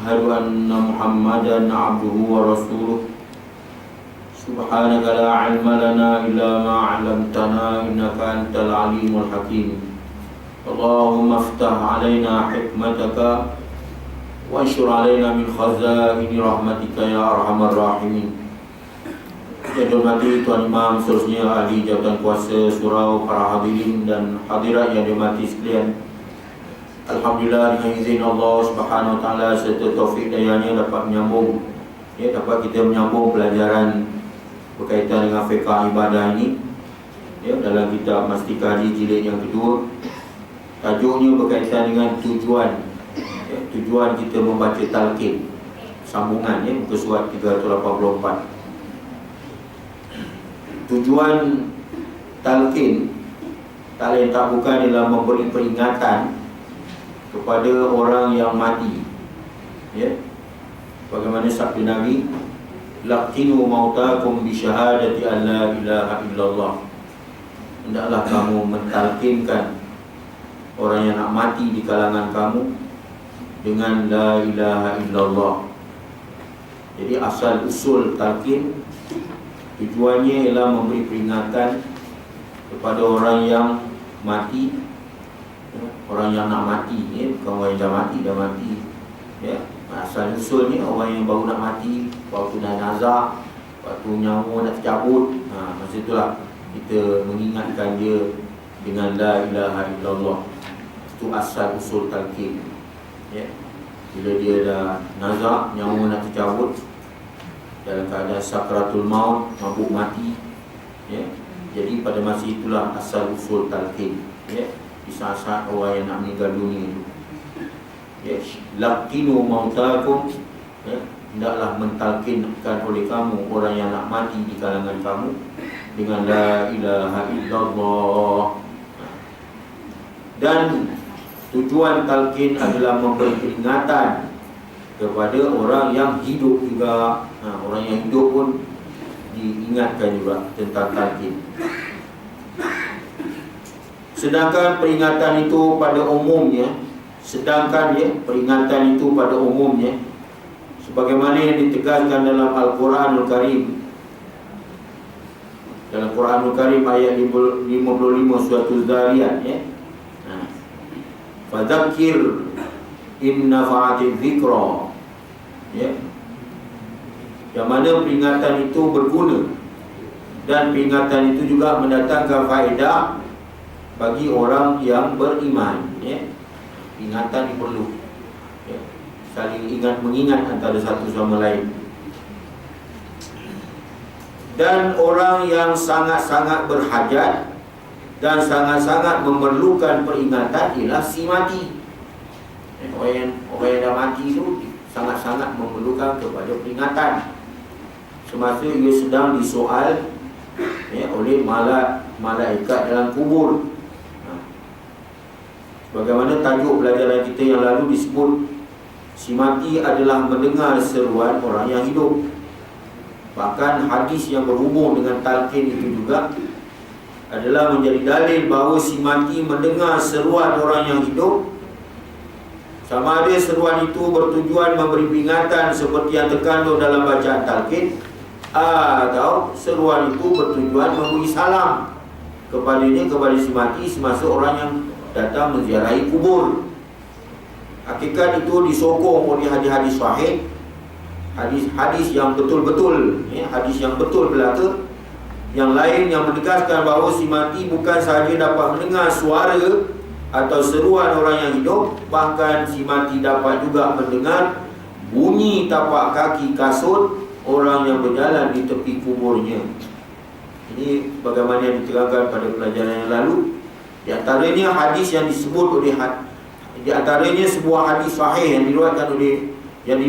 أشهد أن محمدا عبده ورسوله سبحانك لا علم لنا إلا ما علمتنا إنك أنت العليم الحكيم اللهم افتح علينا حكمتك وانشر علينا من خزائن رحمتك يا أرحم الراحمين. Yang dihormati Tuan Imam, seterusnya ahli jabatan kuasa surau, para hadirin dan hadirat yang dihormati sekalian, alhamdulillah dengan izin Allah Subhanahu Wa Taala serta taufik dayanya dapat menyambung, dapat kita menyambung pelajaran berkaitan dengan fiqh ibadah ini, dalam kitab Mastika Haji jilid yang kedua. Tajuknya berkaitan dengan tujuan kita membaca talqin, sambungan muka surat 384. Tujuan talqin tak lain tak bukan ialah memberi peringatan kepada orang yang mati. Bagaimana sabda Nabi, laqinu mautakum bi syahadati an la ilaha illallah. Hendaklah kamu mentalqinkan orang yang nak mati di kalangan kamu dengan la ilaha illallah. Jadi asal usul talqin tujuannya ialah memberi peringatan kepada orang yang mati, orang yang nak mati, bukan orang yang dah mati. Asal usulnya orang yang baru nak mati, waktu dah nazak, waktu nyawa nak tercabut, masa itulah kita mengingatkan dia dengan la ilaha illallah. Itu asal usul talqin. Bila dia dah nazak, nyawa nak tercabut, dalam keadaan sakratul maut, mabuk mati, jadi pada masa itulah asal usul talqin, di saat-saat orang yang nak meninggal dunia itu. Laqinu mautakum, hendaklah mentalqinkan oleh kamu orang yang nak mati di kalangan kamu dengan la ilaha illallah. Dan tujuan talqin adalah memberi peringatan kepada orang yang hidup juga. Orang yang hidup pun diingatkan juga tentang talqin. Sedangkan peringatan itu pada umumnya, sebagaimana yang ditegaskan dalam Al-Quranul Karim, dalam Quranul Karim ayat 55 surah Az-Zariyat, fadzakir in nafa'atiz dzikra, yang mana peringatan itu berguna dan peringatan itu juga mendatangkan faedah bagi orang yang beriman. Peringatan ini perlu, saling ingat mengingat antara satu sama lain. Dan orang yang sangat-sangat berhajat dan sangat-sangat memerlukan peringatan ialah si mati. Orang yang dah mati itu sangat-sangat memerlukan kepada peringatan semasa ia sedang disoal oleh malaikat dalam kubur. Bagaimana tajuk pelajaran kita yang lalu disebut, si mati adalah mendengar seruan orang yang hidup. Bahkan hadis yang berhubung dengan talqin itu juga adalah menjadi dalil bahawa si mati mendengar seruan orang yang hidup, sama ada seruan itu bertujuan memberi peringatan seperti yang terkandung dalam bacaan talqin, atau seruan itu bertujuan memberi salam kepada si mati semasa orang yang datang menziarahi kubur. Hakikat itu disokong oleh hadis-hadis sahih, hadis yang betul-betul, hadis yang betul belaka, yang lain yang menegaskan bahawa si mati bukan sahaja dapat mendengar suara atau seruan orang yang hidup, bahkan si mati dapat juga mendengar bunyi tapak kaki kasut orang yang berjalan di tepi kuburnya. Ini bagaimana yang diterangkan pada pelajaran yang lalu. Di antaranya hadis yang disebut oleh di antaranya sebuah hadis sahih yang diriwayatkan oleh yang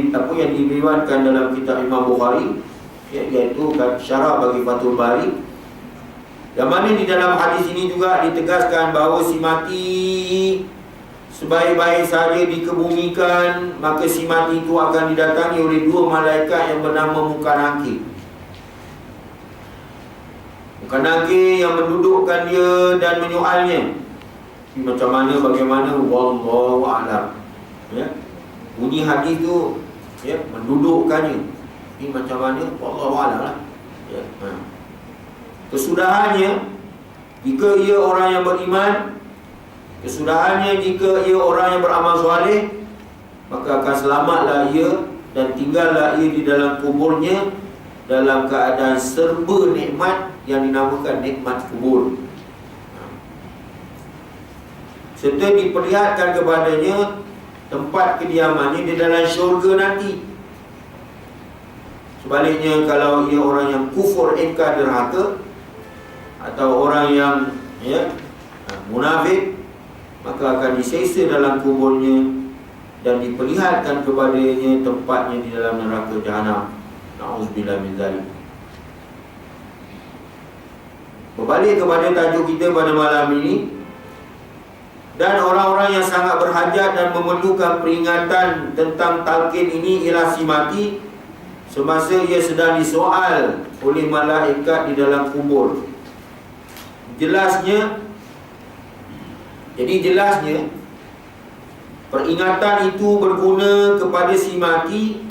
diriwayatkan dalam kitab Imam Bukhari, iaitu syarah bagi Fathul Bari, yang mana di dalam hadis ini juga ditegaskan bahawa si mati sebaik-baik saja dikebumikan, maka si mati itu akan didatangi oleh dua malaikat yang bernama Mukanakir. Mukanakir yang mendudukkan dia dan menyoalnya. Macam mana, bagaimana, wallahu a'lam. bunyi hadis tu mendudukkannya. Ini macam mana? Wallahu a'lam lah. Kesudahannya, jika ia orang yang beriman, kesudahannya jika ia orang yang beramal soleh, maka akan selamatlah ia dan tinggallah ia di dalam kuburnya dalam keadaan serba nikmat yang dinamakan nikmat kubur. Serta diperlihatkan kepadanya tempat kediamannya di dalam syurga nanti. Sebaliknya, kalau ia orang yang kufur, ingkar, derhaka, atau orang yang munafik, maka akan diseksa dalam kuburnya dan diperlihatkan kepadanya tempatnya di dalam neraka jahanam. Na'udzubillah min zalik. Berbalik kepada tajuk kita pada malam ini, dan orang-orang yang sangat berhajat dan memerlukan peringatan tentang talqin ini ialah si mati semasa ia sedang disoal oleh malaikat di dalam kubur. Jelasnya peringatan itu berguna kepada si mati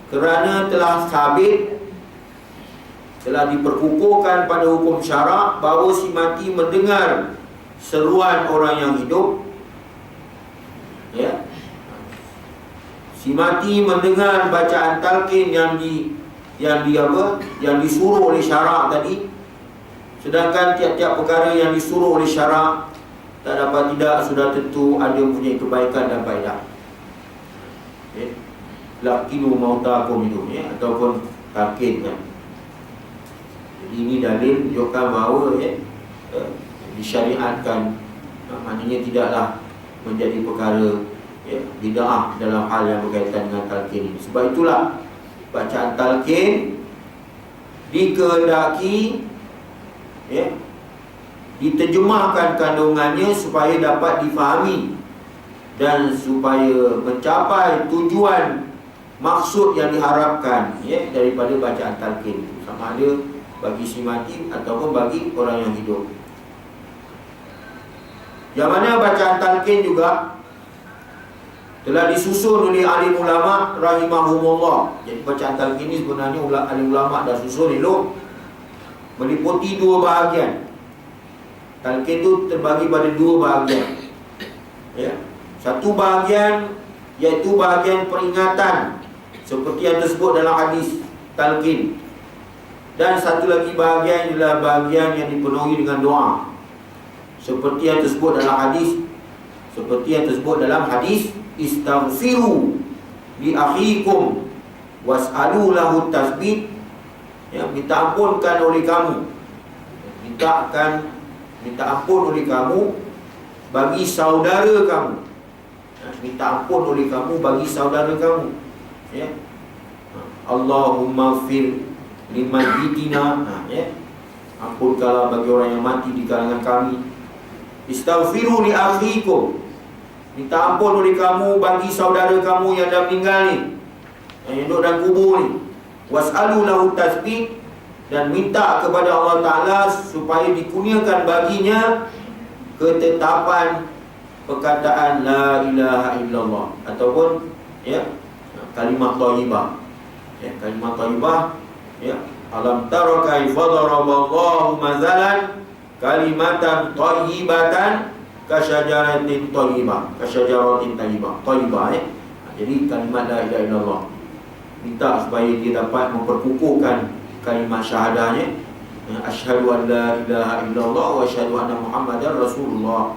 kerana telah sabit, telah diperkukuhkan pada hukum syarak bahawa si mati mendengar seruan orang yang hidup. Si mati mendengar bacaan talqin yang disuruh oleh syarak tadi. Sedangkan tiap-tiap perkara yang disuruh oleh syarak, tak dapat tidak sudah tentu ada punya kebaikan dan faedah. Laqinu mautakum itu ataupun talqin kan. Jadi ini dalil menunjukkan bahawa disyariatkan, maknanya tidaklah menjadi perkara bid'ah dalam hal yang berkaitan dengan talqin ini. Sebab itulah bacaan talqin dikehendaki diterjemahkan kandungannya supaya dapat difahami dan supaya mencapai tujuan maksud yang diharapkan daripada bacaan talqin itu, sama ada bagi si mati ataupun bagi orang yang hidup. Yang mana bacaan talqin juga telah disusun oleh alim ulama rahimahumullah. Jadi bacaan talqin ini sebenarnya alim ulama dah susun elok, meliputi dua bahagian. Talqin itu terbagi pada dua bahagian. Satu bahagian iaitu bahagian peringatan seperti yang tersebut dalam hadis talqin. Dan satu lagi bahagian ialah bahagian yang dipenuhi dengan doa seperti yang tersebut dalam hadis istaghfiru li akhikum was'alu lahu tasbih. Minta ampunkan oleh kamu, minta ampun oleh kamu bagi saudara kamu. Minta ampun oleh kamu bagi saudara kamu. Allahumma fir liman bidina. Ampunkanlah bagi orang yang mati di kalangan kami. Istaghfiru li akhikum. Minta ampun oleh kamu bagi saudara kamu yang dah meninggal ni, yang duduk dalam kubur ni. Was'alu lahu tasbih, dan minta kepada Allah Ta'ala supaya dikurniakan baginya ketetapan perkataan la ilaha illallah ataupun kalimat thayyibah. Kalimat thayyibah, alam tara kaifa daraballahu mazalan kalimatan thayyibatan kasyajaratin thayyibah. Jadi kalimat la ilaha illallah, minta supaya dia dapat memperkukuhkan kalimat syahadahnya, asyhadu an la ilaha illallah wa asyhadu anna muhammadar rasulullah.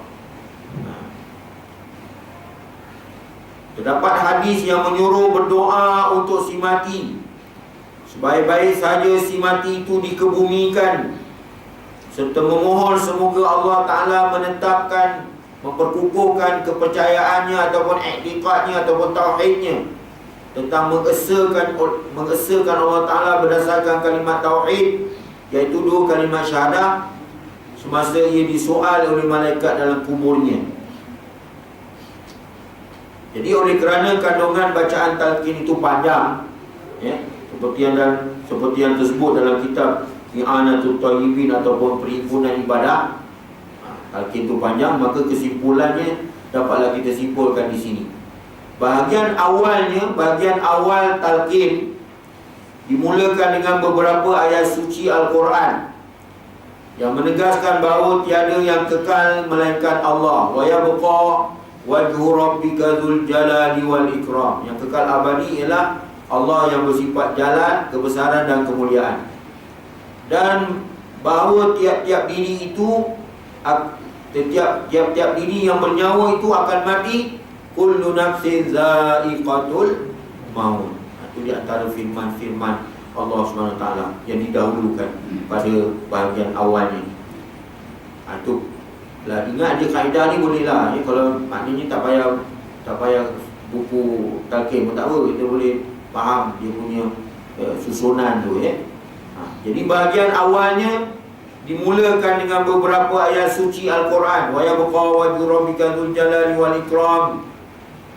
Terdapat hadis yang menyuruh berdoa untuk si mati. Sebaik-baik saja si mati itu dikebumikan, serta memohon semoga Allah Ta'ala menetapkan, memperkukuhkan kepercayaannya ataupun i'tiqadnya ataupun tauhidnya tentang mengesahkan Allah Ta'ala berdasarkan kalimat tauhid, iaitu dua kalimat syahadah, semasa ia disoal oleh malaikat dalam kuburnya. Jadi oleh kerana kandungan bacaan talqin itu panjang, seperti yang tersebut dalam kitab I'anatul Thayyibin ataupun perhimpunan ibadah, talqin itu panjang, maka kesimpulannya dapatlah kita simpulkan di sini. Bahagian awal talqin dimulakan dengan beberapa ayat suci Al-Quran yang menegaskan bahawa tiada yang kekal melainkan Allah. Wa yabqa wajhu rabbika dzul jalali wal ikram. Yang kekal abadi ialah Allah yang bersifat jalan, kebesaran dan kemuliaan. Dan bahawa tiap-tiap diri itu, tiap-tiap diri yang bernyawa itu akan mati. Kullu nafsin za'iqatul maut. Itu di antara firman-firman Allah SWT yang didahulukan pada bahagian awalnya. Itu lah, ingat je kaedah ni bolehlah. Kalau maknanya tak payah buku talqin pun tak apa, kita boleh faham dia punya susunan tu Jadi bahagian awalnya dimulakan dengan beberapa ayat suci Al-Quran. Wa yabqa wajhu rabbika dzul jalali wal ikram.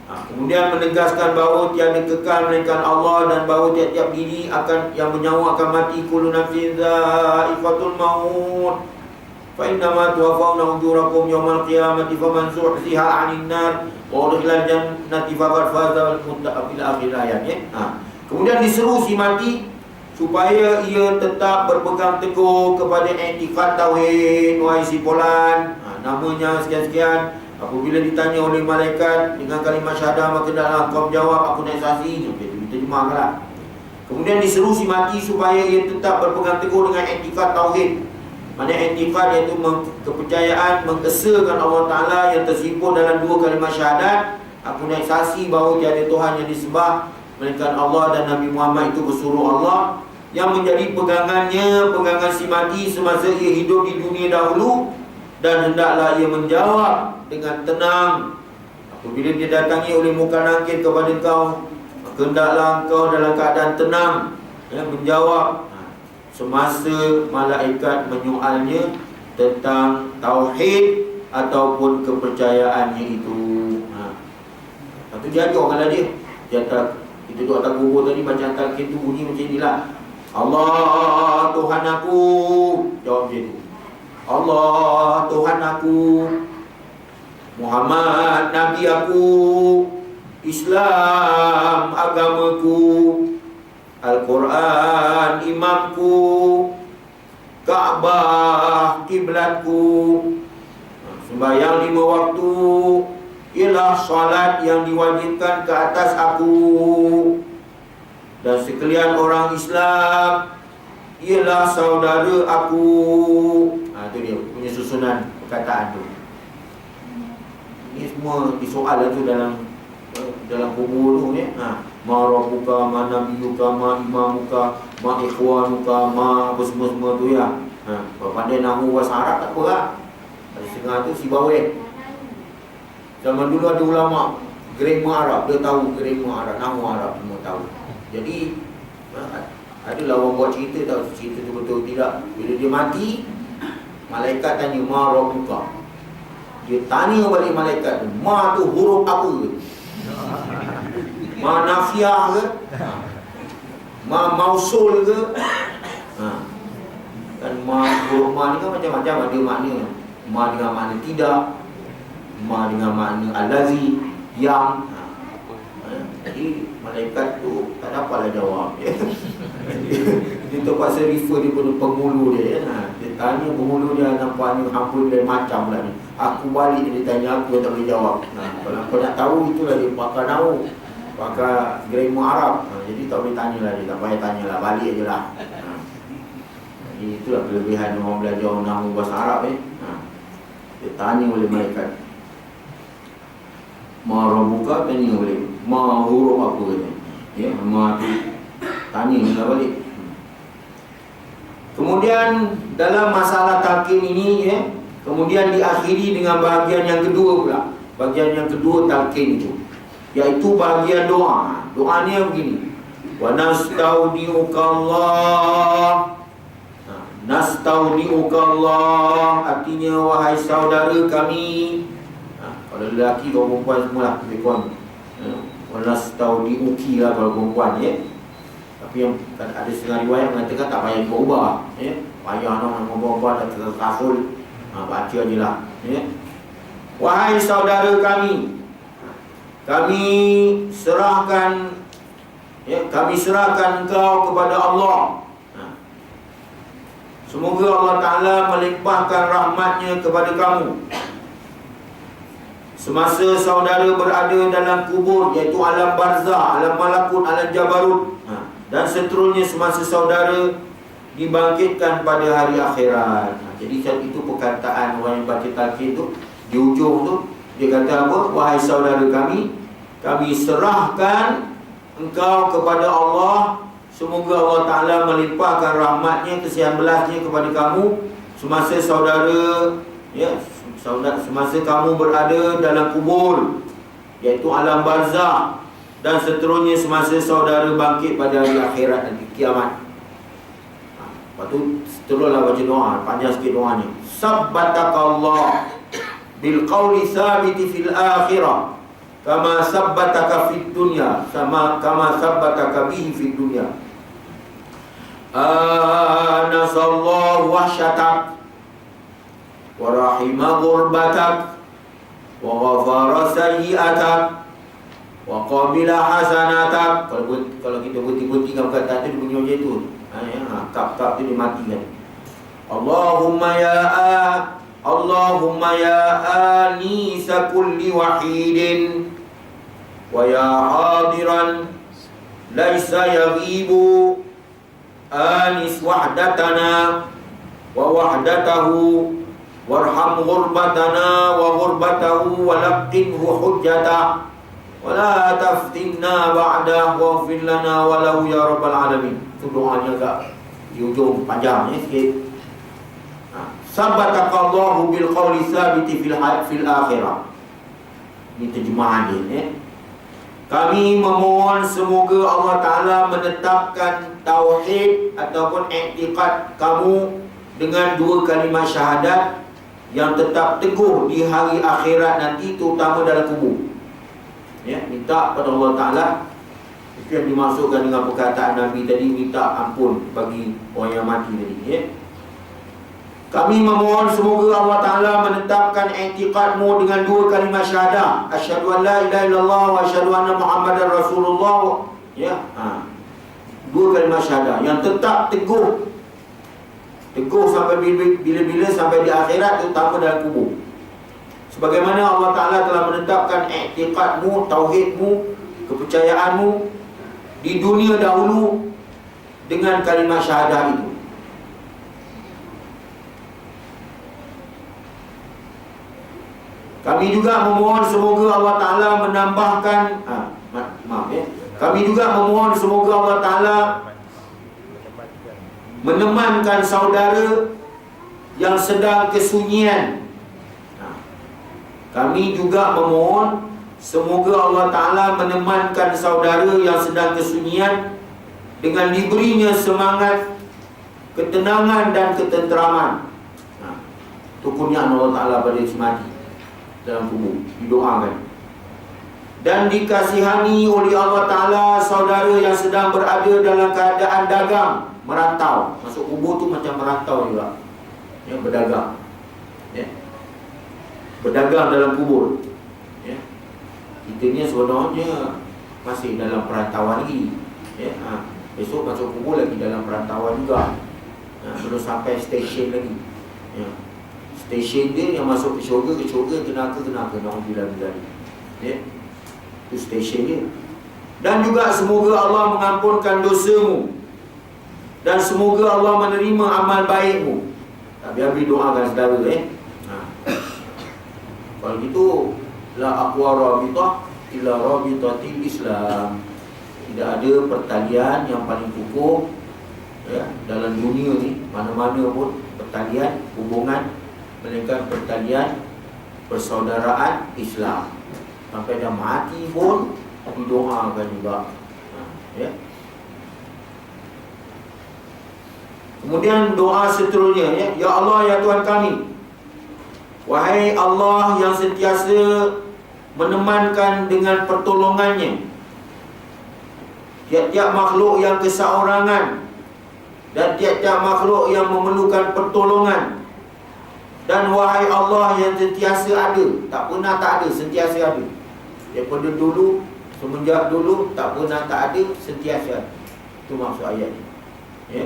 Kemudian menegaskan bahawa tiada kekal melainkan Allah, dan bahawa tiap-tiap diri yang bernyawa akan mati. Kullu nafsin dha'iqatul maut. Fa innama tuwaffawna ujurakum yawmal qiyamati faman zuhziha 'anil nar wa udkhilal jannati faqad faza fil akhir ayat. Kemudian diseru si mati supaya ia tetap berpegang teguh kepada i'tikad tauhid. Wahai si fulan, namanya sekian-sekian. Apabila ditanya oleh malaikat dengan kalimah syahadah, maka hendaklah kau menjawab, aku naik saksi. Diterjemahkanlah. Kemudian diseru si mati supaya ia tetap berpegang teguh dengan i'tikad tauhid. Mana i'tikad iaitu kepercayaan, mengesakan Allah Ta'ala yang tersimpul dalam dua kalimah syahadat. Aku naik saksi bahawa tiada Tuhan yang disembah melainkan Allah, dan Nabi Muhammad itu bersuruh Allah, yang menjadi pegangan si mati semasa ia hidup di dunia dahulu. Dan hendaklah ia menjawab dengan tenang apabila dia datangi oleh muka nakir kepada kau, maka hendaklah kau dalam keadaan tenang menjawab semasa malaikat menyoalnya tentang tauhid ataupun kepercayaannya itu. Lepas tu dia ajar orang dia kita duduk atas kubur tadi, baca talqin tu bunyi macam inilah. Allah Tuhan aku, jawab dia tu. Allah Tuhan aku, Muhammad Nabi aku, Islam agamaku, Al-Quran imamku, Kaabah kiblatku, sembahyang 5 waktu ialah salat yang diwajibkan ke atas aku, dan sekalian orang Islam ialah saudara aku. Itu dia punya susunan perkataan tu. Ini semua disoal tu dalam kubur tu ma rabbuka, ma nabiyuka, ma imamuka, ma ikhwanuka, ma apa semua tu ya. Kalau pandai nahwu bahasa Arab tak apa lah. Ada setengah tu si baweh. Zaman dulu ada ulama grammar Arab, dia tahu grammar Arab, nahwu Arab semua tahu. Jadi adalah orang buat cerita, tahu cerita tu betul tidak. Bila dia mati, malaikat tanya ma rabbuka. Dia tanya balik malaikat tu, ma tu huruf apa ke? Ma nafiah ke? Ma mausul ke? Kan huruf ma ni kan macam-macam ada makna. Ma dengan makna tidak, ma dengan makna allazi, yang. Jadi malaikat tu tak dapatlah jawab. Dia terpaksa refer dia pada penghulu dia. Dia tanya penghulu dia, nampaknya hampir lain macam lah ni. Aku balik dia tanya aku, tak boleh jawab. Kalau kau nak tahu, itulah dia pakar nahwu, pakar grammar Arab. Jadi tak boleh tanya lah dia, tak payah tanya lah, balik je lah. Jadi itulah kelebihan orang belajar nahwu bahasa Arab Dia tanya oleh malaikat, ma rabbuka, tanya boleh, ma huruf apa kata. Ma tu tanya ni lah balik. Kemudian dalam masalah talqin ini kemudian diakhiri dengan bahagian yang kedua pula. Bahagian yang kedua talqin itu, iaitu bahagian doa. Doanya begini, wa nastaudiuka Allah. Nastaudiuka Allah artinya wahai saudara kami. Kalau lelaki, kalau perempuan semualah lebih kurang. Wa nastaudiuki lah kalau perempuan Tapi yang ada setengah riwayat mengatakan tak payah berubah payah nama perempuan dah tertasul, baca je lah Wahai saudara kami, kami serahkan engkau kepada Allah. Semoga Allah Ta'ala melimpahkan rahmatnya kepada kamu semasa saudara berada dalam kubur, iaitu alam barzah, alam malakut, alam jabarut, dan seterusnya semasa saudara dibangkitkan pada hari akhirat. Jadi itu perkataan orang yang baca talqin tu, di ujung tu dia kata apa? Wahai saudara kami serahkan engkau kepada Allah. Semoga Allah Ta'ala melimpahkan rahmatnya, kesian belasnya kepada kamu semasa saudara, semasa kamu berada dalam kubur, iaitu alam barzah, dan seterusnya semasa saudara bangkit pada hari akhirat nanti, kiamat. Lepas tu seteruslah baca doa, panjang sikit doanya. Sabbatakallah bil qawli thabiti fil akhirah kama sabbataka fid dunya, kama sabbataka bihi fid dunya. Anasallahu wahsyatak wa rahima ghurbatak wa ghafara sayyi'atak wa qabila hasanatak. Kalau kita berhenti-henti dengan kata tu, dia bunyi macam tu. Kap-kap tu dia mati kan. Allahumma ya anisa kulli wahidin wa ya hadiran laisa yaghibu anis wahdatana wa wahdatahu warham ghurbatana wa ghurbatahu wa laqinhu hujjata wa la taftinna ba'dah waghfir lana wa lahu ya rabbal alamin. Itu doanya agak di ujung panjang sikit. Sabatakallahu bil qawli thabiti fil akhirah. Ini terjemahan dia. Kami memohon semoga Allah Ta'ala menetapkan tauhid ataupun i'tiqad kamu dengan dua kalimah syahadat yang tetap teguh di hari akhirat nanti, terutama dalam kubur. Minta pada Allah Ta'ala. Itu yang dimaksudkan dengan perkataan Nabi tadi, minta ampun bagi orang yang mati tadi. Kami memohon semoga Allah Ta'ala menetapkan i'tiqadmu dengan dua kalimah syahadah, asyhadu an la ilaha illallah wa asyhadu anna Muhammadar Rasulullah. Dua kalimah syahadah yang tetap teguh sampai bila-bila, sampai di akhirat, terutama dalam kubur. Sebagaimana Allah Ta'ala telah menetapkan i'tiqadmu, tauhidmu, kepercayaanmu di dunia dahulu dengan kalimah syahadah itu. Kami juga memohon semoga Allah Ta'ala menambahkan Kami juga memohon semoga Allah Ta'ala menemankan saudara yang sedang kesunyian. Kami juga memohon semoga Allah Ta'ala menemankan saudara yang sedang kesunyian dengan diberinya semangat, ketenangan dan ketenteraman. Itu kurniaan Allah Ta'ala pada si mati dalam kubur, didoakan. Dan dikasihani oleh Allah Ta'ala saudara yang sedang berada dalam keadaan dagang, merantau. Masuk kubur tu macam merantau juga, berdagang, berdagang dalam kubur. Kita ni sebenarnya masih dalam perantauan lagi. Besok masuk kubur lagi dalam perantauan juga. Belum sampai stesen lagi. Stesen dia yang masuk ke syurga, ke neraka. Alhamdulillah. Itu stesen dia. Dan juga semoga Allah mengampunkan dosamu, dan semoga Allah menerima amal baikmu. Habis doakan saudara. Kalau gitu, la aqwa rabitah illa rabitatil Islam. Tidak ada pertalian yang paling kukuh dalam dunia ni, mana-mana pun pertalian, hubungan, melainkan pertalian persaudaraan Islam. Sampai dah mati pun didoakan juga. Kemudian doa seterusnya, ya Allah, ya Tuhan kami, wahai Allah yang sentiasa menemankan dengan pertolongannya tiap-tiap makhluk yang keseorangan dan tiap-tiap makhluk yang memerlukan pertolongan. Dan wahai Allah yang sentiasa ada, tak pernah tak ada, sentiasa ada. Daripada dulu, semenjak dulu, tak pernah tak ada, sentiasa. Itu maksud ayat ini. Ya.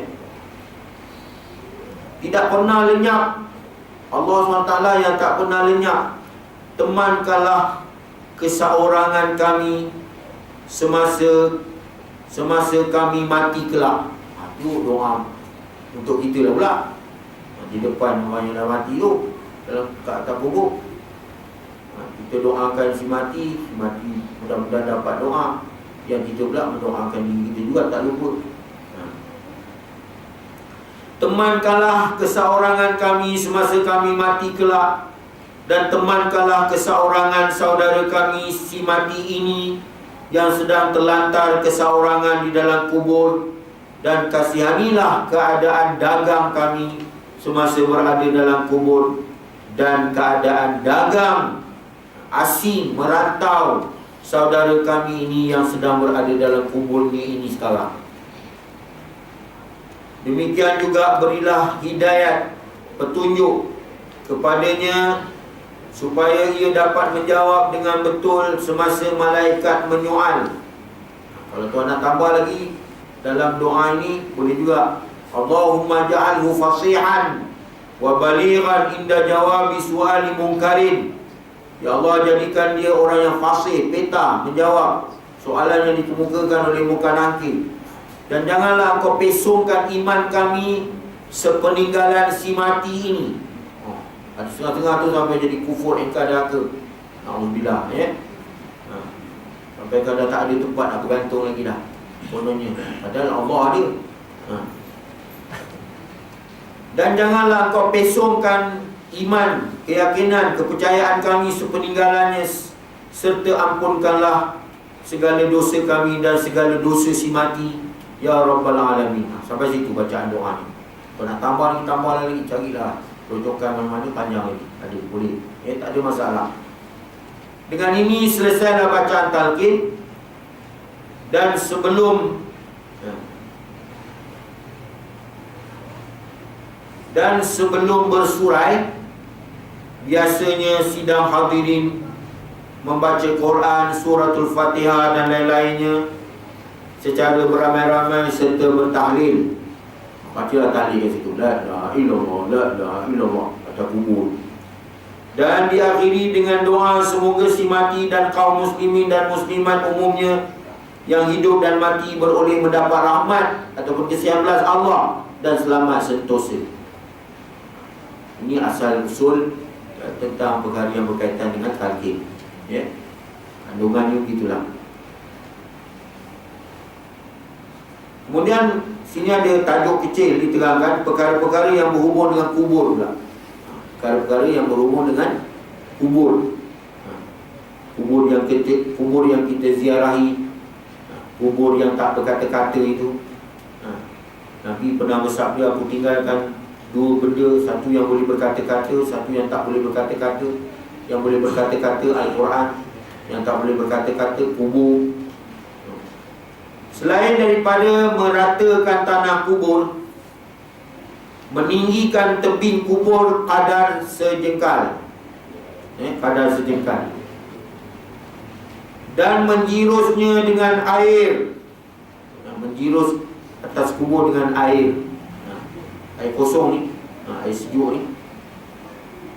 Tidak pernah lenyap. Allah SWT yang tak pernah lenyap. Temankanlah keseorangan kami semasa kami mati kelak. Itu doa untuk kita lah pula. Di depan orang yang dah mati tu, dalam kat atas kubur, kita doakan si mati mudah-mudahan dapat doa. Yang kita pula mendoakan diri kita juga, tak lupa. Temankanlah keseorangan kami semasa kami mati kelak, dan temankanlah keseorangan saudara kami si mati ini yang sedang terlantar keseorangan di dalam kubur, dan kasihanilah keadaan dagang kami semasa berada dalam kubur, dan keadaan dagang asing merantau saudara kami ini yang sedang berada dalam kuburnya ini sekarang. Demikian juga berilah hidayat, petunjuk kepadanya supaya ia dapat menjawab dengan betul semasa malaikat menyoal. Kalau tuan nak tambah lagi dalam doa ini, boleh juga. Allahumma ja'alhu fasihan wa balighan inda jawabi su'ali munkarin. Ya Allah, jadikan dia orang yang fasih, peta, menjawab soalan yang dikemukakan oleh munkar nakir. Dan janganlah engkau pesongkan iman kami sepeninggalan si mati ini. Ada setengah-tengah tu sampai jadi kufur, ingkar dahaka. Na'udzubillah, ya. Sampai kau dah tak ada tempat nak bergantung lagi dah, kononnya. Padahal Allah ada. Dan janganlah kau pesongkan iman, keyakinan, kepercayaan kami sepeninggalannya, serta ampunkanlah segala dosa kami dan segala dosa si mati, ya Rabbal Alamin. Sampai situ bacaan doa ni. Kalau nak tambah lagi, carilah rujukan mana-mana panjang lagi. Ada, boleh. Tak ada masalah. Dengan ini selesailah bacaan talqin. Dan sebelum bersurai, biasanya sidang hadirin membaca Quran, suratul Fatihah dan lain-lainnya secara beramai-ramai serta bertahlil. Bacalah tahlil kat situ, la ilaha illallah, la ilaha illallah, kata kubur. Dan diakhiri dengan doa semoga si mati dan kaum muslimin dan muslimat umumnya yang hidup dan mati beroleh mendapat rahmat ataupun kesian belas Allah dan selamat sentosa. Ini asal usul tentang perkara yang berkaitan dengan talqin. Ya. Kandungannya begitulah. Kemudian sini ada tajuk kecil diterangkan perkara-perkara yang berhubung dengan kubur pula. Perkara-perkara yang berhubung dengan kubur. Kubur yang kita ziarahi, kubur yang tak berkata-kata itu. Nabi pernah bersabda, aku tinggalkan dua benda, satu yang boleh berkata-kata, satu yang tak boleh berkata-kata. Yang boleh berkata-kata Al-Quran, yang tak boleh berkata-kata kubur. Selain daripada meratakan tanah kubur, meninggikan tebing kubur kadar sejengkal, dan menjirusnya dengan air, menjirus atas kubur dengan air kosong ni, air sejuk ni,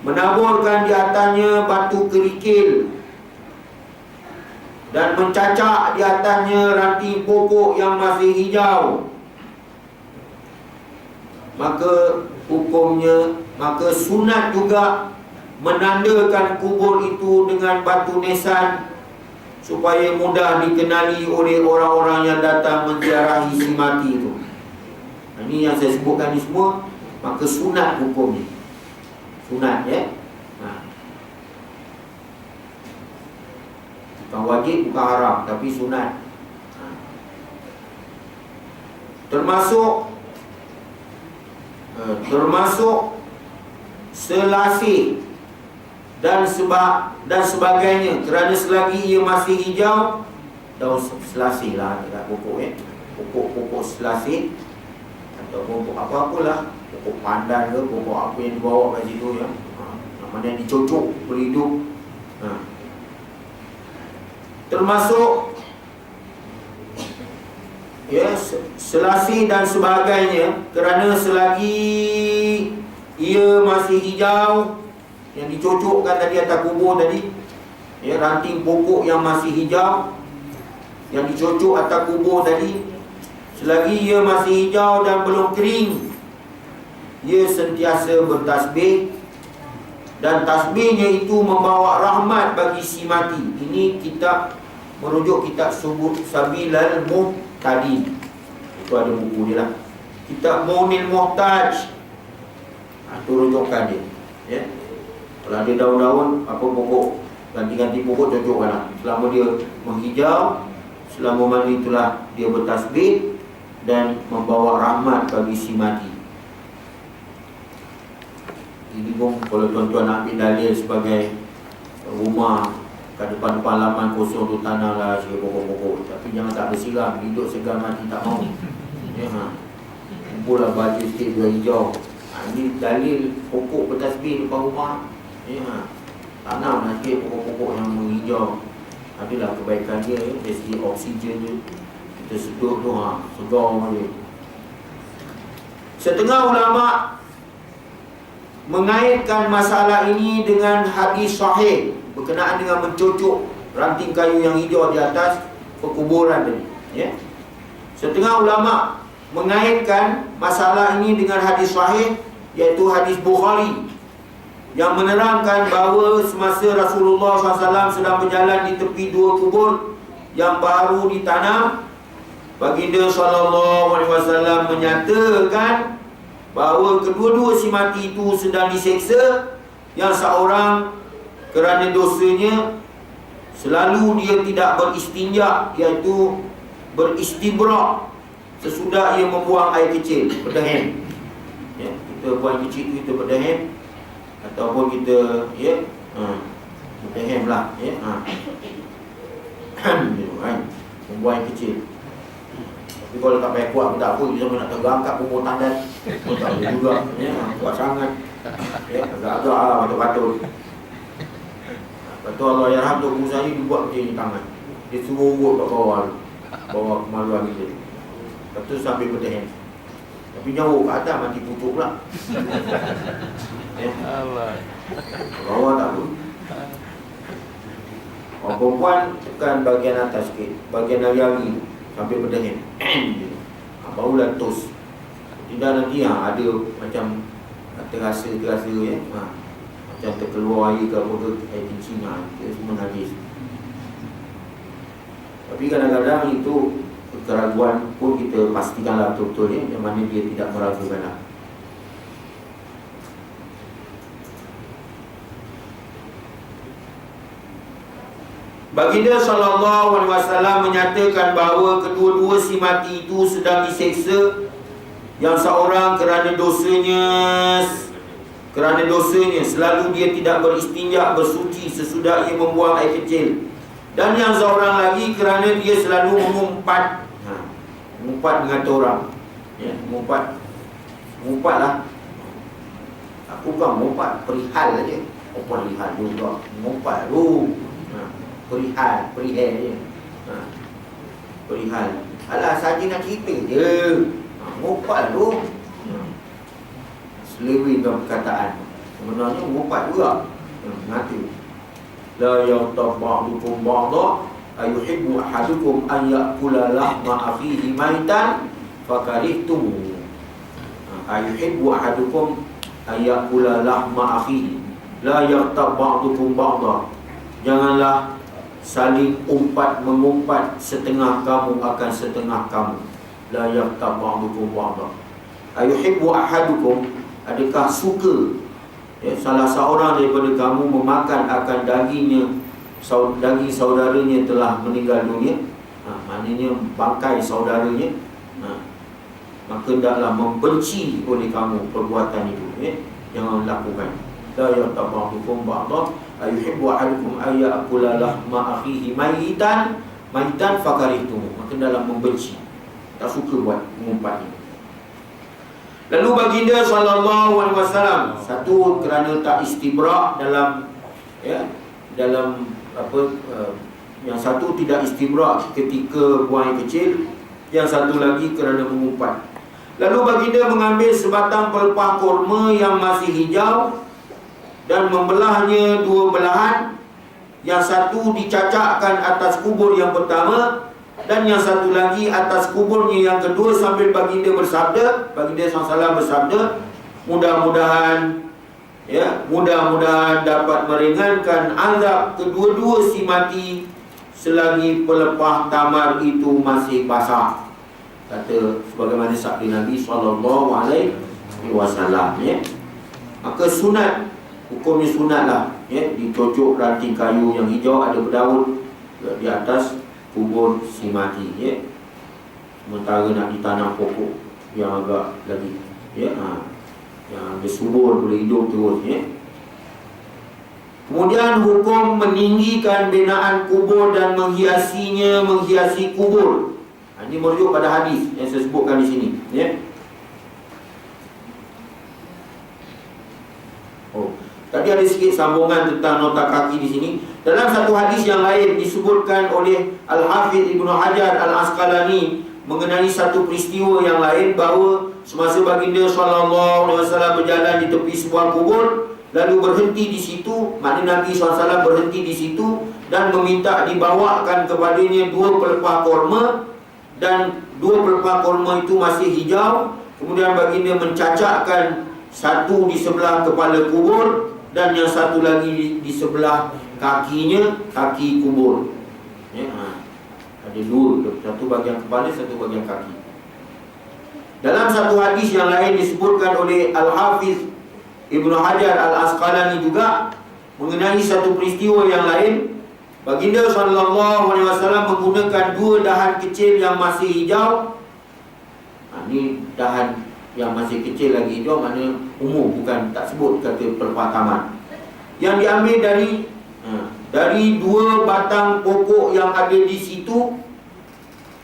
menaburkan di atasnya batu kerikil dan mencacak di atasnya ranting pokok yang masih hijau. Maka sunat juga menandakan kubur itu dengan batu nisan supaya mudah dikenali oleh orang-orang yang datang menziarahi si mati itu. Ini yang saya sebutkan ni semua, maka sunat hukumnya. Sunat, ya. Bukan wajib, bukan haram, tapi sunat. Termasuk selasih dan sebagainya, kerana selagi ia masih hijau, daun selasih lah dekat pokok, pokok selasih atau pokok apa-apalah, pokok pandan ke, pokok apa yang dibawa kat situ, ya. Mana yang dicocok berhidup. termasuk selasih dan sebagainya, kerana selagi ia masih hijau, yang dicocokkan tadi atas kubur tadi, ranting pokok yang masih hijau yang dicocok atas kubur tadi, selagi ia masih hijau dan belum kering, ia sentiasa bertasbih, dan tasbihnya itu membawa rahmat bagi si mati. Ini kitab, merujuk kitab Sabilal Muhtadin. Itu ada buku dia lah, kitab Munil Muhtaj. Itu rujukan dia, ya. Kalau ada daun-daun, apa pokok, ganti-ganti pokok cocokkan lah. Selama dia menghijau, selama mana itulah dia bertasbih dan membawa rahmat bagi si mati. Ini pun kalau tuan-tuan nak ambil dalil sebagai rumah kat depan-depan halaman kosong tu, tanah lah sikit pokok-pokok, tapi jangan tak bersiram, hidup segar mati tak mau. Ya, kumpul lah baju sikit dua hijau. Ini dalil pokok bertasbih depan rumah. Ya, tanam lah sikit pokok-pokok yang menghijau. Adalah kebaikan dia, dari segi oksigen dia, kita sedut tu, segar dia. Setengah ulama mengaitkan masalah ini dengan hadis sahih berkenaan dengan mencocok ranting kayu yang hijau di atas perkuburan tadi, ya. Setengah ulama mengaitkan masalah ini dengan hadis sahih, iaitu hadis Bukhari, yang menerangkan bahawa semasa Rasulullah SAW sedang berjalan di tepi dua kubur yang baru ditanam, baginda SAW menyatakan bahawa kedua-dua si mati itu sedang diseksa. Yang seorang kerana dosanya selalu dia tidak beristinja, iaitu beristibrak sesudah ia membuang air kecil, berdahem. Ya, kita buang air kecil itu kita berdahem, ataupun kita berdahem lah, ya, membuang air kecil. Tapi kalau tak payah kuat pun tak apa, kita sampai nak tergangkat pukul tandan pun tak boleh juga, ya, kuat sangat, ya, agak-agak lah patut-patut. Lepas tu Allah Yarham tu Musa ni dibuat macam ni tangan, dia suruh urut kat bawah, bawah kemaluan kita. Lepas tu sambil berdahem, tapi jauh ke atas mati pucuk pula. Ya, bawah tak apa. Orang perempuan tekan bahagian atas sikit, bahagian hari-hari sampai berdahem, barulah tos. Tidak nanti ada macam terasa ya, macam terkeluar air ke apa ke, air kencing, dia semua najis. Tapi kadang-kadang itu keraguan pun kita pastikanlah betul-betul, ya, yang mana dia tidak meragukan lah. Baginda SAW menyatakan bahawa kedua-dua si mati itu sedang diseksa. Yang seorang kerana dosanya selalu dia tidak beristinja, bersuci sesudah ia membuang air kecil. Dan yang seorang lagi kerana dia selalu mengumpat, mengumpat mengata orang, ya, mengumpat lah. Aku kan mengumpat perihal saja, perihal juga mengumpat tu. Perihal je, perihal. Alah, saja nak cerita je, ngumpat tu. Selewih dalam perkataan, sebenarnya ngumpat juga, ngata. La yaghtab ba'dukum ba'dha ayuhibbu ahadukum an ya'kula lahma akhihi maitan fakarihtum. Ayuhibbu ahadukum an ya'kula lahma akhihi. La yaghtab ba'dukum ba'dha. Janganlah saling mengumpat setengah kamu akan setengah kamu. La yaghtab ba'dukum ba'dha. Ayuhibbu ahadukum, adakah suka, ya, salah seorang daripada kamu memakan akan daging saudaranya telah meninggal dunia, maknanya bangkai saudaranya, maka hendaklah membenci oleh kamu perbuatan itu, ya, jangan lakukan. La yaghtab ba'dukum ba'dha ayuhibbu ahadukum ayyakula lahma akhihi maitan fakarihtum, maka dalam membenci, tak suka buat mengumpat ini. Lalu baginda SAW, satu kerana tak istibrak dalam, ya, dalam apa, Yang satu tidak istibra ketika buang air kecil, yang satu lagi kerana mengumpat. Lalu baginda mengambil sebatang pelepah kurma yang masih hijau dan membelahnya dua belahan. Yang satu dicacakkan atas kubur yang pertama, dan yang satu lagi atas kuburnya yang kedua, sambil baginda bersabda, baginda SAW bersabda, mudah-mudahan dapat meringankan azab kedua-dua si mati selagi pelepah tamar itu masih basah. Kata sebagaimana sabda Nabi SAW, ya. Maka sunat, hukumnya sunat lah, ya, dicocok ranting kayu yang hijau ada berdaun di atas kubur si mati, ya. Sementara nak ditanam pokok yang agak lagi, ya, yang ada subur boleh hidup terus, ya. Kemudian hukum meninggikan binaan kubur dan menghiasi kubur. Ini merujuk pada hadis yang saya sebutkan di sini, ya. Tadi ada sikit sambungan tentang nota kaki di sini. Dalam satu hadis yang lain disebutkan oleh Al-Hafidh Ibnu Hajar Al-Asqalani mengenai satu peristiwa yang lain, bahawa semasa baginda SAW berjalan di tepi sebuah kubur, lalu berhenti di situ, maknanya Nabi SAW berhenti di situ dan meminta dibawakan kepadanya dua pelepah kurma, dan dua pelepah kurma itu masih hijau. Kemudian baginda mencacakkan satu di sebelah kepala kubur dan yang satu lagi di sebelah kakinya, kaki kubur, ya. Ada dua, satu bagian kepala, satu bagian kaki. Dalam satu hadis yang lain disebutkan oleh Al-Hafidh Ibnu Hajar Al-Asqalani juga mengenai satu peristiwa yang lain, baginda SAW menggunakan dua dahan kecil yang masih hijau. Ini dahan yang masih kecil lagi hijau, maknanya umum, bukan, tak sebut kata pelepah tamar, yang diambil dari dua batang pokok yang ada di situ.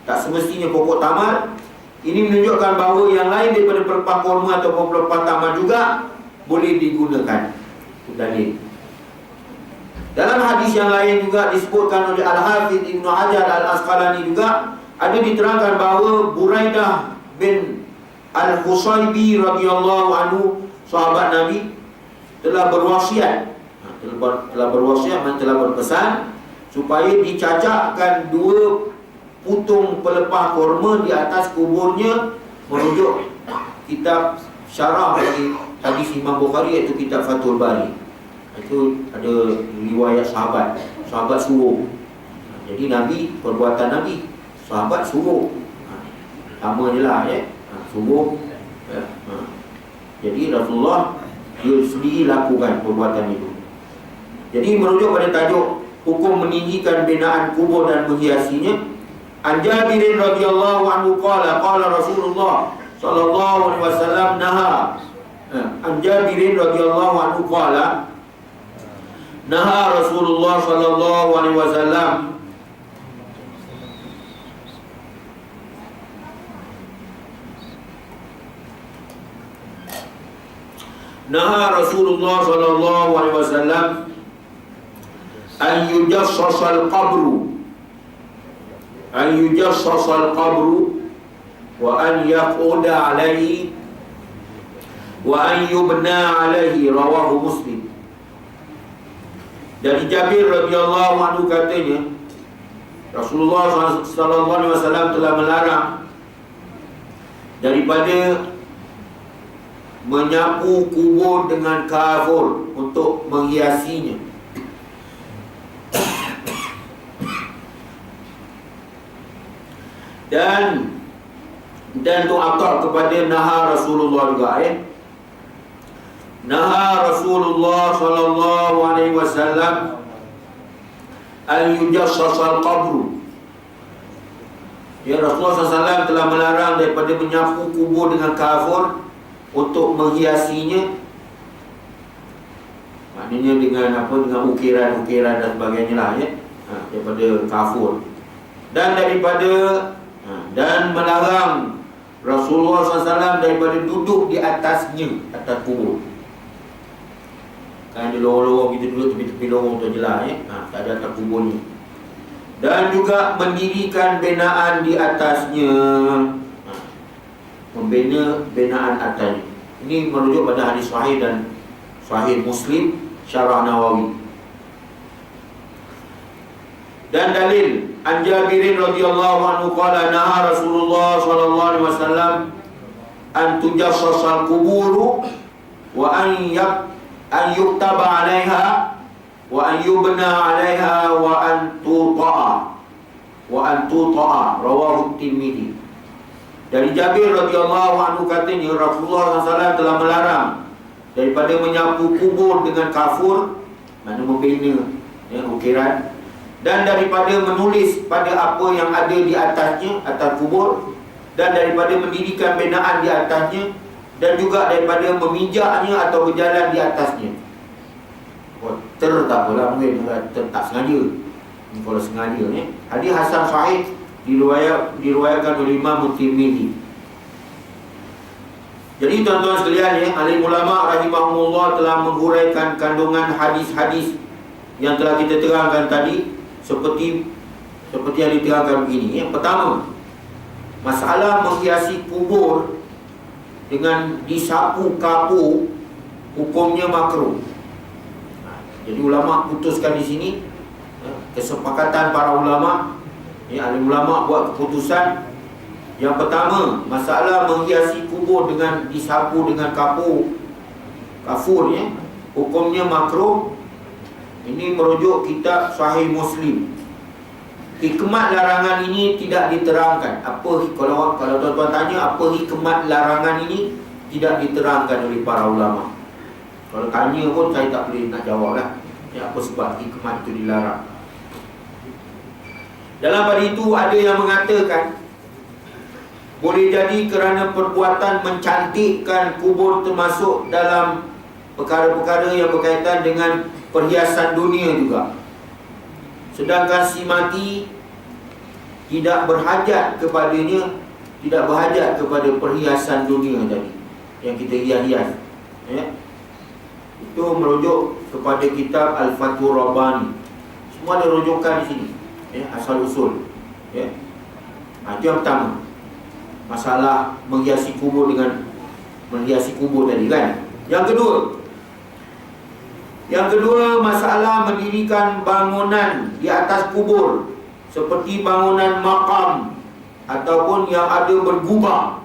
Tak semestinya pokok tamar. Ini menunjukkan bahawa yang lain daripada pelepah kurma atau pelepah tamar juga boleh digunakan. Itu dalil. Dalam hadis yang lain juga disebutkan oleh Al-Hafidh Ibnu Hajar Al-Asqalani juga ada diterangkan bahawa Buraidah bin Al-Husaybi radhiyallahu anhu, sahabat Nabi, telah berwasiat, telah berpesan supaya dicacakkan dua putung pelepah kurma di atas kuburnya, merujuk kitab syarah bagi hadis Imam Bukhari, iaitu kitab Fathul Bari. Itu ada riwayat sahabat suruh. Jadi Nabi, perbuatan Nabi, sahabat suruh, sama je lah, ya. Suruh, ya. Jadi Rasulullah dia sendiri lakukan perbuatan itu. Jadi merujuk pada tajuk hukum meninggikan binaan kubur dan menghiasinya. An Jabirin radhiyallahu anhu qala Rasulullah sallallahu alaihi wasallam naha. An Jabirin radhiyallahu anhu qala naha Rasulullah sallallahu alaihi wasallam naha Rasulullah sallallahu alaihi wasallam an yujassasal qabru wa an yaquda alaihi wa an yubna alaihi, rawahu Muslim. Dari Jabir radhiyallahu anhu katanya, Rasulullah sallallahu alaihi wasallam telah melarang daripada menyapu kubur dengan kafur untuk menghiasinya. Dan tu akal kepada naha Rasulullah juga, naha Rasulullah sallallahu alaihi wasallam an yujassasal qabru. Ya, Rasulullah SAW telah melarang daripada menyapu kubur dengan kafur untuk menghiasinya. Maknanya dengan dengan ukiran-ukiran dan sebagainya lah, ya. Daripada kafur. Dan melarang Rasulullah SAW daripada duduk di atasnya, atas kubur. Kan ada lorong-lorong kita duduk tepi-tepi lorong tu je lah, tak ada atas kubur ni. dan juga mendirikan binaan di atasnya. Membina binaan atasnya. Ini merujuk pada hadis sahih dan sahih Muslim Syarah Nawawi. Dan dalil an Jabirin radhiyallahu anhu qala naha Rasulullah sallallahu alaihi wasallam an tujassasal qubur wa an yuktaba 'alaiha wa an yubna 'alaiha wa an tuta'a rawahu Tirmidzi. Dari Jabir radhiyallahu anhu katanya Rasulullah SAW telah melarang daripada menyapu kubur dengan kafur, mana membina ukiran, dan daripada menulis pada apa yang ada di atasnya, atas kubur, dan daripada mendirikan binaan di atasnya, dan juga daripada memijaknya atau berjalan di atasnya. Tak apalah, mungkin tak sengaja. Kalau sengaja ni, hadis hasan sahih diriwayatkan oleh Imam Tirmidzi. Jadi tuan-tuan sekalian, alim ulama rahimahumullah telah menghuraikan kandungan hadis-hadis yang telah kita terangkan tadi seperti yang diterangkan begini. Yang pertama, masalah menghiasi kubur dengan disapu kapu hukumnya makruh. Jadi ulama putuskan di sini, kesepakatan para ulama, alim ulama buat keputusan. Yang pertama, masalah menghiasi kubur dengan disapu dengan kafur, hukumnya makruh. Ini merujuk kitab Sahih Muslim. Hikmat larangan ini tidak diterangkan. Kalau tuan-tuan tanya apa hikmat larangan ini, tidak diterangkan oleh para ulama. Kalau tanya pun saya tak boleh nak jawab lah. Apa sebab hikmat itu dilarang. Dalam hal itu ada yang mengatakan boleh jadi kerana perbuatan mencantikkan kubur termasuk dalam perkara-perkara yang berkaitan dengan perhiasan dunia juga. Sedangkan si mati tidak berhajat kepadanya, tidak berhajat kepada perhiasan dunia tadi yang kita hias-hias. Itu merujuk kepada kitab Al-Fathur Rabbani. Semua ada rujukan di sini, asal usul. Itu yang pertama, masalah menghiasi kubur dengan menghiasi kubur tadi kan. Yang kedua, masalah mendirikan bangunan di atas kubur seperti bangunan makam ataupun yang ada bergubah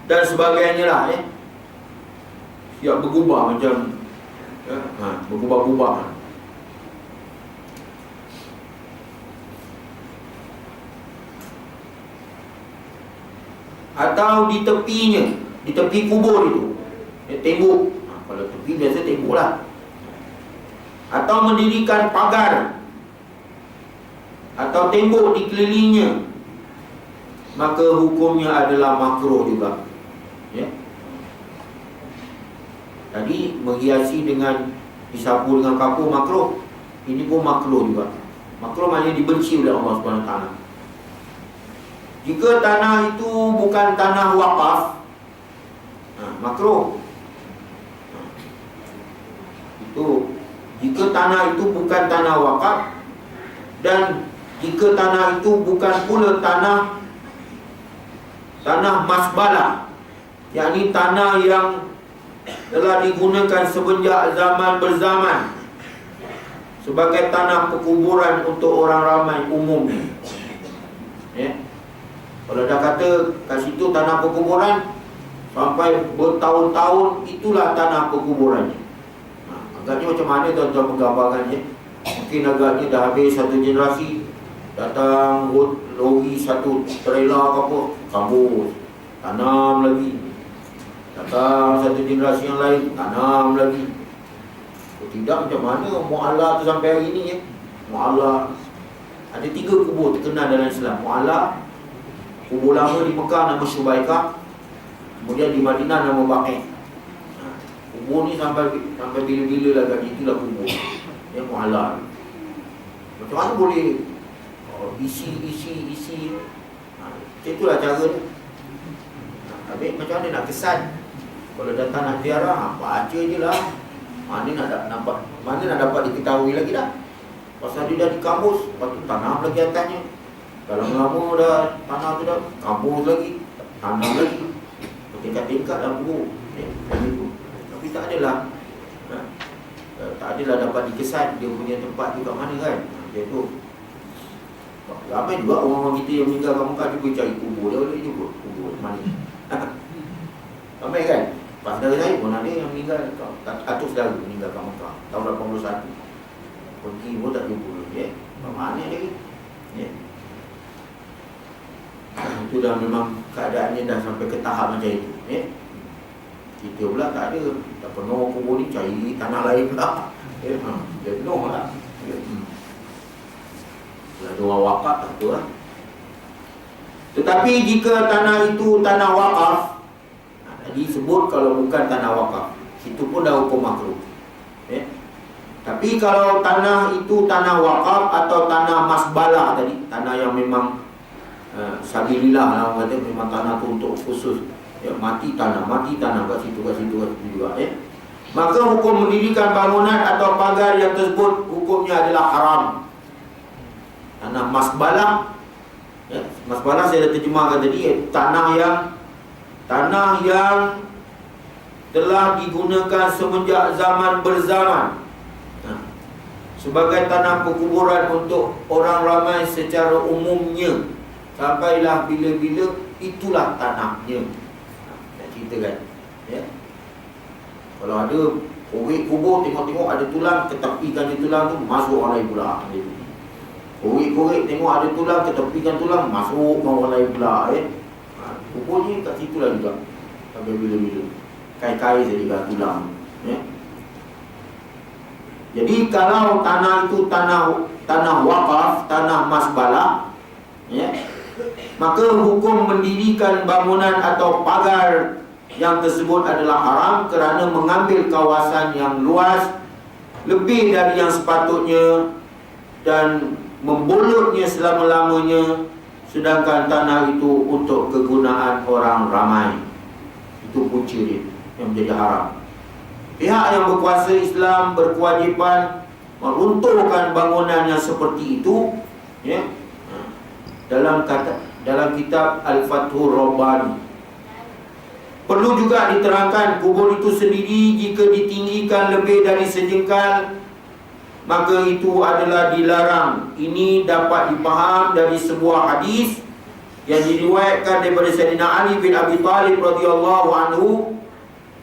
dan sebagainya lah. Siap bergubah macam bergubah-gubah. Atau di tepinya, di tepi kubur itu, tembok. Kalau tepi biasa tembok lah. Atau mendirikan pagar atau tembok di kelilingnya, maka hukumnya adalah makruh juga. Tadi menghiasi dengan disapu dengan kapur makruh, ini pun makruh juga. Makruh maknanya dibenci oleh Allah SWT. Jika tanah itu bukan tanah wakaf, makruh. Jika tanah itu bukan tanah wakaf, dan jika tanah itu bukan pula tanah masbalah, yakni tanah yang telah digunakan semenjak zaman berzaman sebagai tanah perkuburan untuk orang ramai umumnya. Kalau dah kata kat situ tanah perkuburan sampai bertahun-tahun, itulah tanah perkuburannya. Agaknya macam mana tuan-tuan menggambarkannya? Mungkin agaknya dah habis satu generasi, datang lori satu trailer ke apa, kabur, tanam lagi. Datang satu generasi yang lain, tanam lagi. Tidak, macam mana Mu'alla tu sampai hari ni Mu'alla. Ada 3 kubur terkenal dalam Islam. Mu'alla, kubur lama di Mekah nama Syubaikah, kemudian di Madinah nama Baqi'. Kubur ni sampai bila-bila lah kat itulah kubur Mu'alla. Macam mana boleh isi. Itulah cara dia. Habis macam mana nak kesan? Kalau datang nak ziarah, baca je lah. Mana nak dapat diketahui lagi dah. Pasal dia dah di kampus, lepas tu tanam lagi atasnya. Kalau lama dah tanam tu dah kampus lagi, tanam lagi, tingkat-tingkat dah buruk. Tapi tak adalah tak adalah dapat dikesan dia punya tempat tu kat mana kan. Macam tu. Ramai juga orang-orang kita yang meninggal kat Mekah juga cari kubur dia, boleh juga kubur mana. Ramai kan? Pas saudara saya pun ada yang meninggal, atuk saudara meninggal kat Mekah tahun 81. Pergi pun tak jumpa dia. Mana dia ni? Itu dah memang keadaannya dah sampai ke tahap macam itu. Kita pula tak ada, tak penuh kubur ni, cari tanah lain pula. Dia penuh lah. Kalau ada orang wakaf tak apa lah. Tetapi jika tanah itu tanah wakaf, tadi sebut kalau bukan tanah wakaf, itu pun dah hukum makruh. Tapi kalau tanah itu tanah wakaf atau tanah masbalah tadi, tanah yang memang sabilillah lah orang kata, memang tanah tu untuk khusus mati tanah kat situ juga maka hukum mendirikan bangunan atau pagar yang tersebut hukumnya adalah haram. Tanah masbalah, masbalah saya dah terjemahkan tadi, tanah yang telah digunakan semenjak zaman berzaman sebagai tanah perkuburan untuk orang ramai secara umumnya sampailah bila-bila, itulah tanahnya. Nak ceritakan kalau ada korek kubur, tengok-tengok ada tulang, ketepikan je tulang tu, masuk orang lain pula. Korek-korek tengok ada tulang, ketepikan tulang, masuk orang lain pula. Kubur ni kat situ lah juga sampai bila-bila, kai-kai saja kat tulang. Jadi kalau tanah itu tanah wakaf, tanah masbalah, maka hukum mendirikan bangunan atau pagar yang tersebut adalah haram kerana mengambil kawasan yang luas lebih dari yang sepatutnya dan membolotnya selama-lamanya, sedangkan tanah itu untuk kegunaan orang ramai. Itu punca dia yang menjadi haram. Pihak yang berkuasa Islam berkewajipan meruntuhkan bangunan yang seperti itu dalam kitab Al-Fathur Rabbani. Perlu juga diterangkan kubur itu sendiri jika ditinggikan lebih dari sejengkal, maka itu adalah dilarang. Ini dapat dipaham dari sebuah hadis yang diriwayatkan daripada Sayyidina Ali bin Abi Thalib radhiyallahu anhu,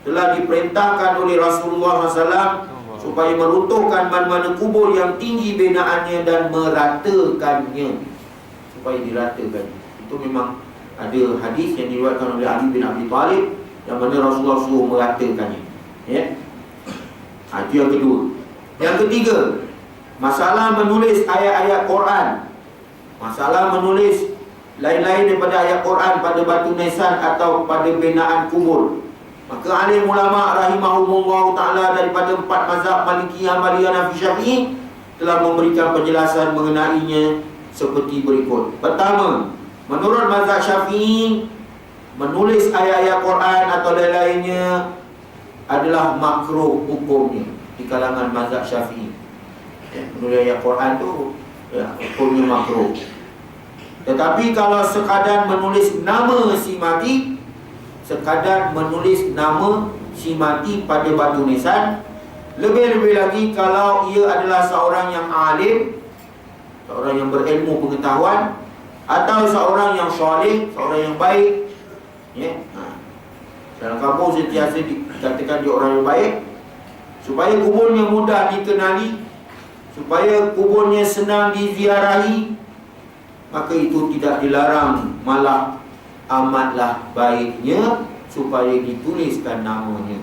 telah diperintahkan oleh Rasulullah SAW supaya meruntuhkan mana-mana kubur yang tinggi binaannya dan meratakannya, supaya diratakan. Itu memang ada hadis yang diriwayatkan oleh Ali bin Abi Thalib yang mana Rasulullah suruh meratakannya. Itu yang kedua. Yang ketiga, masalah menulis ayat-ayat Quran. Masalah menulis lain-lain daripada ayat Quran pada batu nisan atau pada binaan kubur. Maka alim ulama rahimahumullah ta'ala daripada 4 mazhab Malikiyah, Hanbaliyah, Hanafi, Syafi'i telah memberikan penjelasan mengenainya seperti berikut. Pertama, menurut mazhab Syafi'i, menulis ayat-ayat Quran atau lain-lainnya adalah makruh hukumnya di kalangan mazhab Syafi'i. Menulis ayat Quran tu hukumnya makruh. Tetapi kalau sekadar menulis nama si mati, pada batu nisan, lebih-lebih lagi kalau ia adalah seorang yang alim, seorang yang berilmu pengetahuan, atau seorang yang soleh, seorang yang baik. Dalam kampung sentiasa dikatakan dia orang yang baik, supaya kuburnya mudah dikenali, supaya kuburnya senang diziarahi, maka itu tidak dilarang, malah amatlah baiknya supaya dituliskan namanya.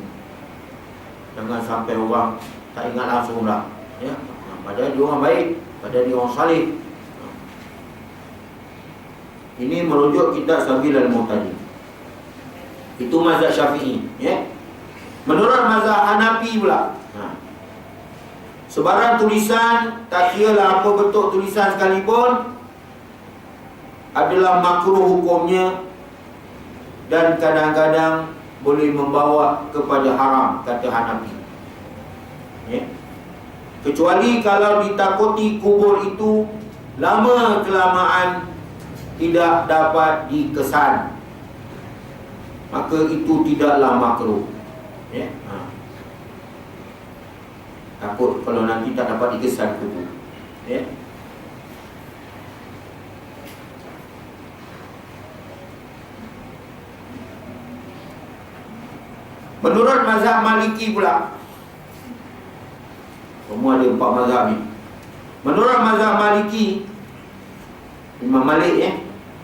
Jangan sampai orang tak ingat langsung lah, padahal dia orang baik, padahal dia orang salih. Ini merujuk kitab Sabil Al-Mu'tadi. Itu mazhab Syafi'i. Menurut mazhab Hanafi pula, sebarang tulisan, tak kiralah apa bentuk tulisan sekalipun, adalah makruh hukumnya dan kadang-kadang boleh membawa kepada haram, kata Hanafi. kecuali kalau ditakuti kubur itu lama kelamaan tidak dapat dikesan, maka itu tidaklah makruh. Ya? Takut kalau nanti tak dapat dikesan kubur. Ya? Menurut mazhab Maliki pula, semua ada 4 mazhab ni. Menurut mazhab Maliki, Imam Malik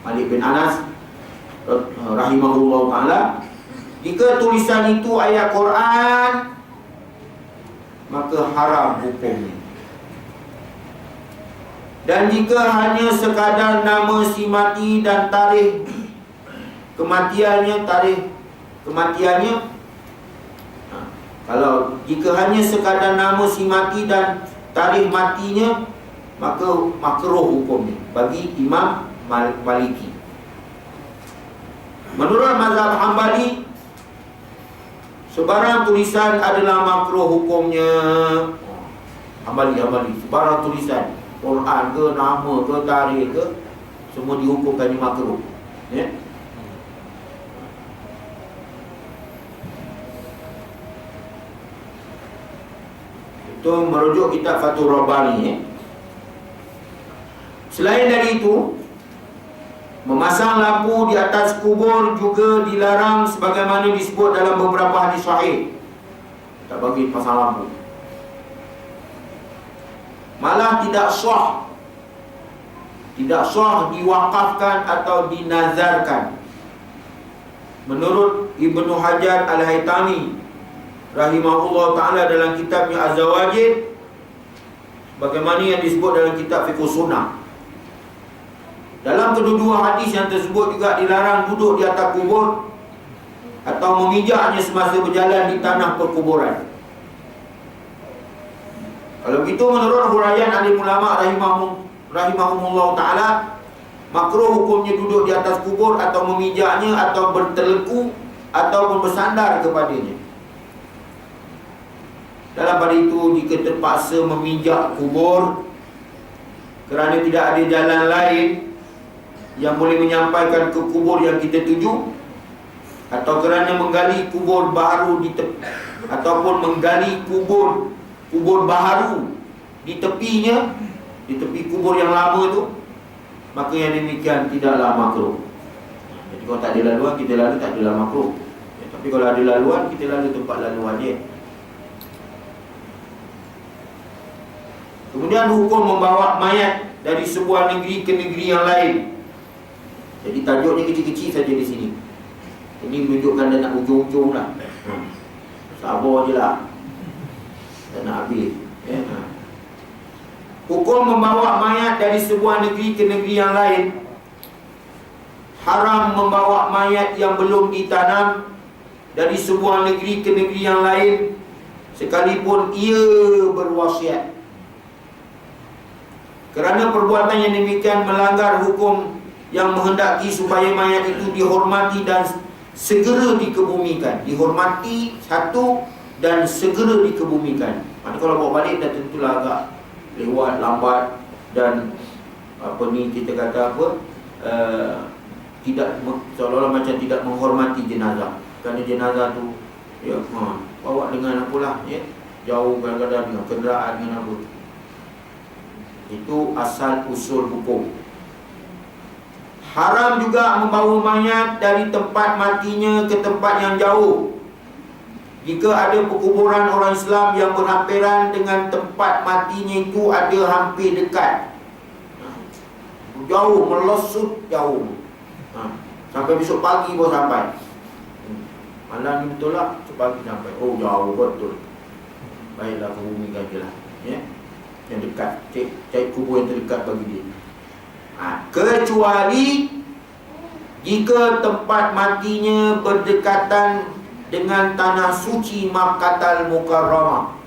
Malik bin Anas rahimahullah ta'ala, jika tulisan itu ayat Quran, maka haram hukumnya. Dan jika hanya sekadar nama si mati dan tarikh kematiannya, kalau jika hanya sekadar nama si mati dan tarikh matinya, maka makruh hukumnya bagi Imam Maliki. Menurut mazhab Hambali, sebarang tulisan adalah makruh hukumnya. Hambali sebarang tulisan, Quran ke, nama ke, tarikh ke, semua dihukumkan makruh. Ya. Itu merujuk kitab Fathur Rabbani. Selain dari itu, memasang lampu di atas kubur juga dilarang sebagaimana disebut dalam beberapa hadis sahih. Tak bagi pasang lampu. Malah tidak sah diwakafkan atau dinazarkan. Menurut Ibnu Hajar Al-Haytami rahimahullah ta'ala dalam kitabnya Az-Zawajid, bagaimana yang disebut dalam kitab Fiqh Sunnah, dalam kedua-dua hadis yang tersebut juga dilarang duduk di atas kubur atau memijaknya semasa berjalan di tanah perkuburan. Kalau begitu, menurut huraian alim ulama rahimahumullah ta'ala, makruh hukumnya duduk di atas kubur atau memijaknya atau berteleku ataupun bersandar kepadanya. Dalam pada itu, jika terpaksa memijak kubur kerana tidak ada jalan lain yang boleh menyampaikan ke kubur yang kita tuju, atau kerana menggali kubur baru ataupun menggali kubur baharu di tepinya, di tepi kubur yang lama itu, maka yang demikian tidaklah makruh. Jadi kalau tak ada laluan, kita lalu, tak adalah makruh. Tapi kalau ada laluan, kita lalu tempat laluan dia. Kemudian hukum membawa mayat dari sebuah negeri ke negeri yang lain. Jadi tajuknya kecil-kecil saja di sini. Ini menunjukkan dia nak ujung-ujung lah. Sabar je lah, tak nak habis. Hukum membawa mayat dari sebuah negeri ke negeri yang lain. Haram membawa mayat yang belum ditanam dari sebuah negeri ke negeri yang lain, sekalipun ia berwasiat. Kerana perbuatan yang demikian melanggar hukum yang menghendaki supaya mayat itu dihormati dan segera dikebumikan. Dihormati satu dan segera dikebumikan. Maksudnya kalau bawa balik dah tentulah agak lewat, lambat, dan kita kata tidak, seolah-olah macam tidak menghormati jenazah. Kerana jenazah tu bawa dengan apalah, jauh, kadang-kadang dengan kenderaan, dengan apa. Itu asal usul hukum. Haram juga membawa mayat dari tempat matinya ke tempat yang jauh jika ada perkuburan orang Islam yang berhampiran dengan tempat matinya itu ada hampir dekat. Jauh, melesut jauh, sampai besok pagi baru sampai. Malam ni betul lah, pagi sampai. Oh, jauh betul. Baiklah, kebumikan je lah, yang dekat, cari kubur yang terdekat bagi dia. Kecuali jika tempat matinya berdekatan dengan tanah suci Makkahul Mukarramah,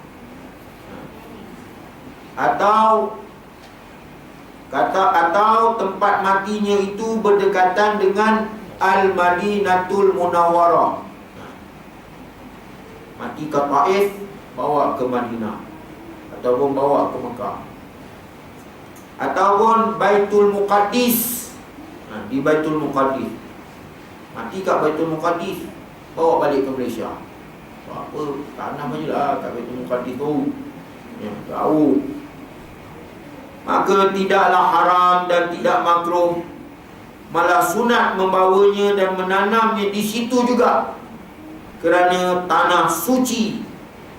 atau tempat matinya itu berdekatan dengan Al-Madinatul Munawwarah. Mati ke Taif, bawa ke Madinah. ataupun bawa ke Mekah. Ataupun Baitul Muqaddis. Di Baitul Muqaddis, mati kat Baitul Muqaddis, bawa balik ke Malaysia. Apa, tanam je lah kat Baitul Muqaddis tu, jauh. Maka tidaklah haram dan tidak makruh, malah sunat membawanya dan menanamnya di situ juga, kerana tanah suci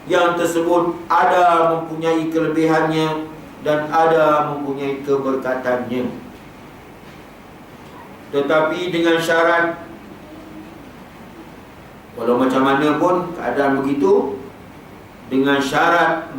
yang tersebut ada mempunyai kelebihannya dan ada mempunyai keberkatannya. Tetapi dengan syarat, walau macam mana pun keadaan begitu, dengan syarat